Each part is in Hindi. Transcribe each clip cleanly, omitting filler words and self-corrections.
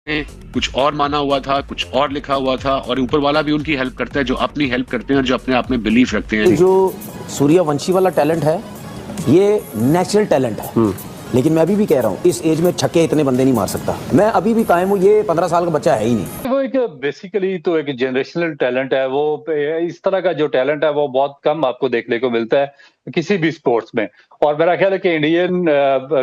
में कुछ और माना हुआ था, कुछ और लिखा हुआ था, और ऊपर वाला भी उनकी हेल्प करता है, जो अपनी हेल्प करते हैं और जो अपने आप में बिलीफ रखते हैं। जो सूर्यवंशी वाला टैलेंट है ये नेचुरल टैलेंट है, लेकिन मैं अभी भी कह रहा हूँ इस एज में छक्के इतने बंदे नहीं मार सकता। मैं अभी भी कायम हूँ, ये 15 साल का बच्चा है ही नहीं। वो एक बेसिकली तो एक जनरेशनल टैलेंट है। वो इस तरह का जो टैलेंट है वो बहुत कम आपको देखने को मिलता है किसी भी स्पोर्ट्स में। और मेरा ख्याल है कि इंडियन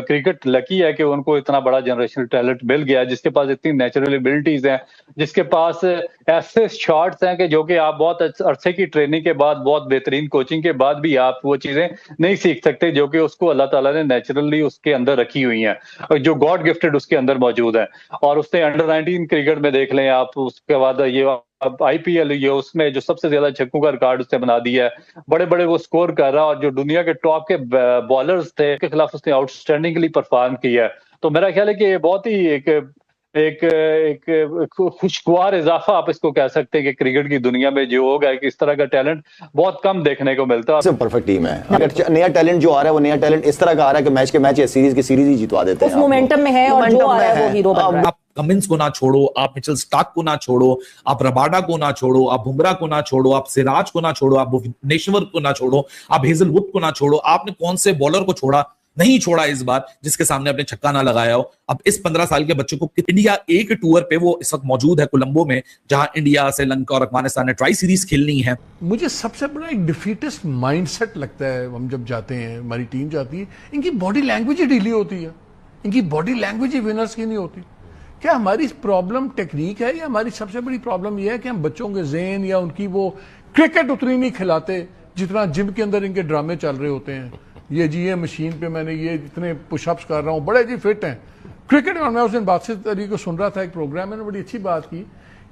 क्रिकेट लकी है कि उनको इतना बड़ा जनरेशनल टैलेंट मिल गया, जिसके पास इतनी नेचुरल एबिलिटीज हैं, जिसके पास ऐसे शॉट्स हैं कि जो कि आप बहुत अरसे की ट्रेनिंग के बाद, बहुत बेहतरीन कोचिंग के बाद भी आप वो चीजें नहीं सीख सकते, जो कि उसको अल्लाह ताला ने नेचुरली उसके अंदर रखी हुई हैं, जो गॉड गिफ्टेड उसके अंदर मौजूद है। और उसने अंडर 19 क्रिकेट में देख लें आप, उसके बाद ये अब आईपीएल, ये उसमें जो सबसे ज्यादा छक्कों का रिकॉर्ड उसने बना दिया है, बड़े बड़े वो स्कोर कर रहा है, और जो दुनिया के टॉप के बॉलर्स थे के खिलाफ उसने आउटस्टैंडिंगली परफॉर्म किया है। तो मेरा ख्याल है कि ये बहुत ही एक एक खुशगवार इजाफा आप इसको कह सकते हैं कि क्रिकेट की दुनिया में जो होगा कि इस तरह का टैलेंट बहुत कम देखने को मिलता है। परफेक्ट टीम है। अगर नया टैलेंट जो आ रहा है वो नया टैलेंट इस तरह का आ रहा है कि मैच के मैच या सीरीज की सीरीज ही जितवा देते हैं। उस मोमेंटम में है और जो आ रहा है वो हीरो बन रहा है। आप कमिंस को ना छोड़ो, आप मिचेल स्टार्क को ना छोड़ो, आप रबाडा को ना छोड़ो, आप बुमराह को ना छोड़ो, आप सिराज को ना छोड़ो, आप भुवनेश्वर को ना छोड़ो, आप हेजलवुड को ना छोड़ो, आपने कौन से बॉलर को छोड़ा? नहीं छोड़ा इस बार, जिसके सामने अपने छक्का ना लगाया हो। अब इस 15 साल के बच्चे को इंडिया एक टूर पे वो इस वक्त मौजूद है कोलंबो में, जहां इंडिया, श्रीलंका और अफगानिस्तान ने ट्राई सीरीज खेलनी है। मुझे सबसे बड़ा एक डिफीटिस्ट माइंडसेट लगता है। हम जब जाते हैं, हमारी टीम जाती है, इनकी बॉडी लैंग्वेज ही ढीली होती है, इनकी बॉडी लैंग्वेज ही विनर्स की नहीं होती। क्या हमारी प्रॉब्लम टेक्निक है, या हमारी सबसे बड़ी प्रॉब्लम यह है कि हम बच्चों के ज़हन या उनकी वो क्रिकेट उतनी नहीं खिलाते जितना जिम के अंदर इनके ड्रामे चल रहे होते हैं। ये जी ये मशीन पे मैंने ये इतने पुशअप्स कर रहा हूँ, बड़े जी फिट हैं क्रिकेट में। मैं उस दिन बादशाह अली को सुन रहा था, एक प्रोग्राम में बड़ी अच्छी बात की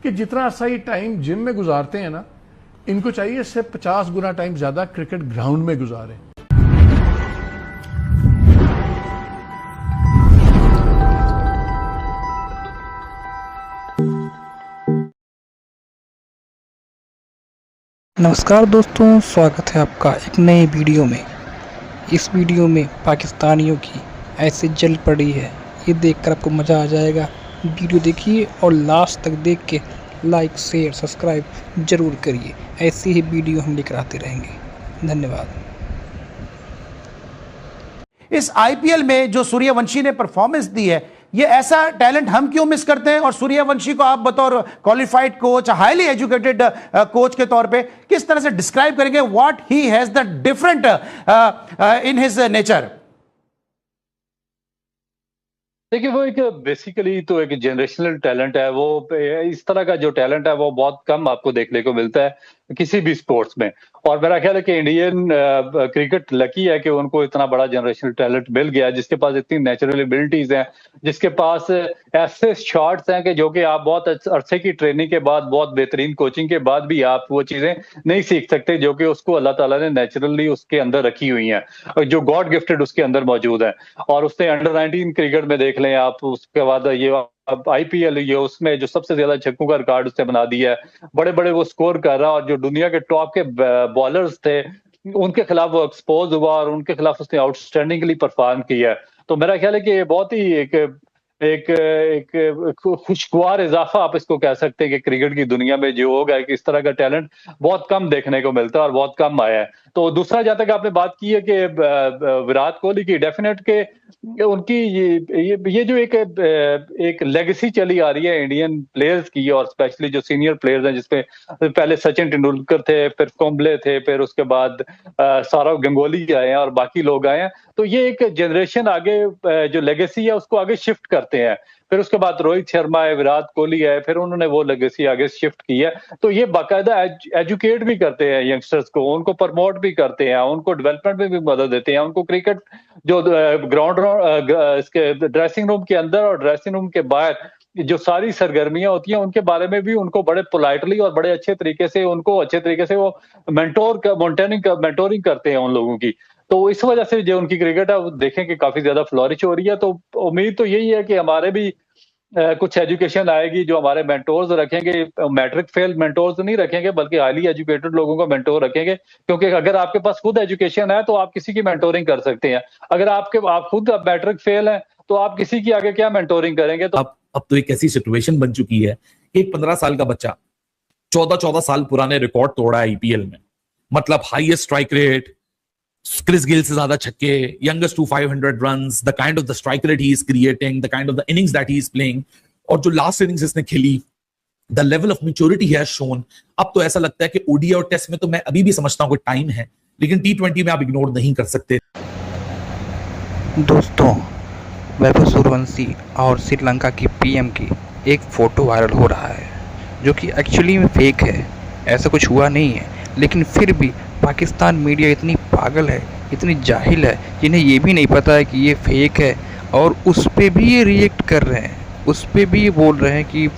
कि जितना सही टाइम जिम में गुजारते हैं ना, इनको चाहिए इससे 50 गुना टाइम ज्यादा क्रिकेट ग्राउंड में गुजारें। नमस्कार दोस्तों, स्वागत है आपका एक नए वीडियो में। इस वीडियो में पाकिस्तानियों की ऐसे जल पड़ी है, ये देखकर आपको मज़ा आ जाएगा। वीडियो देखिए और लास्ट तक देख के लाइक, शेयर, सब्सक्राइब ज़रूर करिए। ऐसी ही वीडियो हम लेकर आते रहेंगे। धन्यवाद। इस आईपीएल में जो सूर्यवंशी ने परफॉर्मेंस दी है, ये ऐसा टैलेंट हम क्यों मिस करते हैं? और सूर्यवंशी को आप बतौर qualified coach, highly educated coach के तौर पे किस तरह से डिस्क्राइब करेंगे what he has the different in his nature? देखिए, वो एक बेसिकली तो एक जनरेशनल टैलेंट है। वो इस तरह का जो टैलेंट है वो बहुत कम आपको देखने को मिलता है किसी भी स्पोर्ट्स में। और मेरा ख्याल है कि इंडियन क्रिकेट लकी है कि उनको इतना बड़ा जनरेशनल टैलेंट मिल गया, जिसके पास इतनी नेचुरल एबिलिटीज हैं, जिसके पास ऐसे शॉट्स हैं कि जो कि आप बहुत अरसे की ट्रेनिंग के बाद, बहुत बेहतरीन कोचिंग के बाद भी आप वो चीजें नहीं सीख सकते, जो कि उसको अल्लाह ताला ने नेचुरली उसके अंदर रखी हुई हैं, जो गॉड गिफ्टेड उसके अंदर मौजूद है। और उसने अंडर 19 क्रिकेट में देख लें आप, उसके बाद ये अब आईपीएल, ये उसमें जो सबसे ज्यादा छक्कों का रिकॉर्ड उसने बना दिया है, बड़े बड़े वो स्कोर कर रहा है, और जो दुनिया के टॉप के बॉलर्स थे उनके खिलाफ वो एक्सपोज हुआ, और उनके खिलाफ उसने आउटस्टैंडिंगली परफॉर्म किया है। तो मेरा ख्याल है कि ये बहुत ही एक खुशगवार इजाफा आप इसको कह सकते हैं कि क्रिकेट की दुनिया में जो होगा कि इस तरह का टैलेंट बहुत कम देखने को मिलता है और बहुत कम आया है। तो दूसरा, जहां तक आपने बात की है कि विराट कोहली की, डेफिनेट के उनकी ये जो एक लेगेसी चली आ रही है इंडियन प्लेयर्स की, और स्पेशली जो सीनियर प्लेयर्स हैं, जिसमें पहले सचिन तेंदुलकर थे, फिर कुंबले थे, फिर उसके बाद सौरव गंगोली आए हैं और बाकी लोग आए हैं। तो ये एक जनरेशन आगे जो लेगेसी है उसको आगे शिफ्ट करते हैं। फिर उसके बाद रोहित शर्मा है, विराट कोहली है, फिर उन्होंने वो लेगेसी आगे शिफ्ट की है। तो ये बाकायदा एजुकेट भी करते हैं यंगस्टर्स को, उनको प्रमोट भी करते हैं, उनको डेवलपमेंट में भी मदद देते हैं, उनको क्रिकेट जो ग्राउंड इसके ड्रेसिंग रूम के अंदर और ड्रेसिंग रूम के बाहर जो सारी सरगर्मियां होती हैं उनके बारे में भी उनको बड़े पोलाइटली और बड़े अच्छे तरीके से वो मेंटोरिंग करते हैं उन लोगों की। तो इस वजह से जो उनकी क्रिकेट है वो देखें कि काफी ज्यादा फ्लोरिश हो रही है। तो उम्मीद तो यही है कि हमारे भी कुछ एजुकेशन आएगी, जो हमारे मेंटोर्स रखेंगे, मैट्रिक फेल मेंटोर्स नहीं रखेंगे, बल्कि हाईली एजुकेटेड लोगों को मेंटोर रखेंगे। क्योंकि अगर आपके पास खुद एजुकेशन है तो आप किसी की मेंटोरिंग कर सकते हैं। अगर आप खुद मैट्रिक फेल हैं तो आप किसी की आगे क्या मेंटोरिंग करेंगे? तो आप अब तो एक ऐसी सिचुएशन बन चुकी है कि एक 15 साल का बच्चा 14 साल पुराने रिकॉर्ड तोड़ा है आईपीएल में, मतलब highest strike rate, Chris Gayle से ज्यादा छक्के, youngest to 500 runs, the kind of the strike rate he is creating, the kind of the innings that he is playing, और जो लास्ट इनिंग्स इसने खेली, the level of maturity has shown. अब तो ऐसा लगता है कि ओडीआई और टेस्ट में तो मैं अभी भी समझता हूं कि टाइम है, लेकिन टी20 में आप इग्नोर नहीं कर सकते। दोस्तों, वैभव सूर्यवंशी और श्रीलंका की पीएम की एक फ़ोटो वायरल हो रहा है जो कि एक्चुअली में फेक है, ऐसा कुछ हुआ नहीं है, लेकिन फिर भी पाकिस्तान मीडिया इतनी पागल है, इतनी जाहिल है, जिन्हें ये भी नहीं पता है कि ये फेक है, और उस पर भी ये रिएक्ट कर रहे हैं, उस पर भी ये बोल रहे हैं कि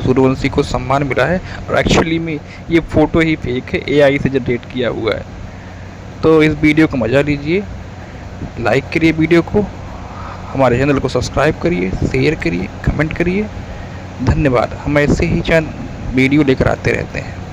सूर्यवंशी को सम्मान मिला है, और एक्चुअली में ये फ़ोटो ही फेक है, एआई से जनरेट किया हुआ है। तो इस वीडियो का मज़ा लीजिए, लाइक करिए वीडियो को, हमारे चैनल को सब्सक्राइब करिए, शेयर करिए, कमेंट करिए। धन्यवाद। हम ऐसे ही चंद वीडियो लेकर आते रहते हैं।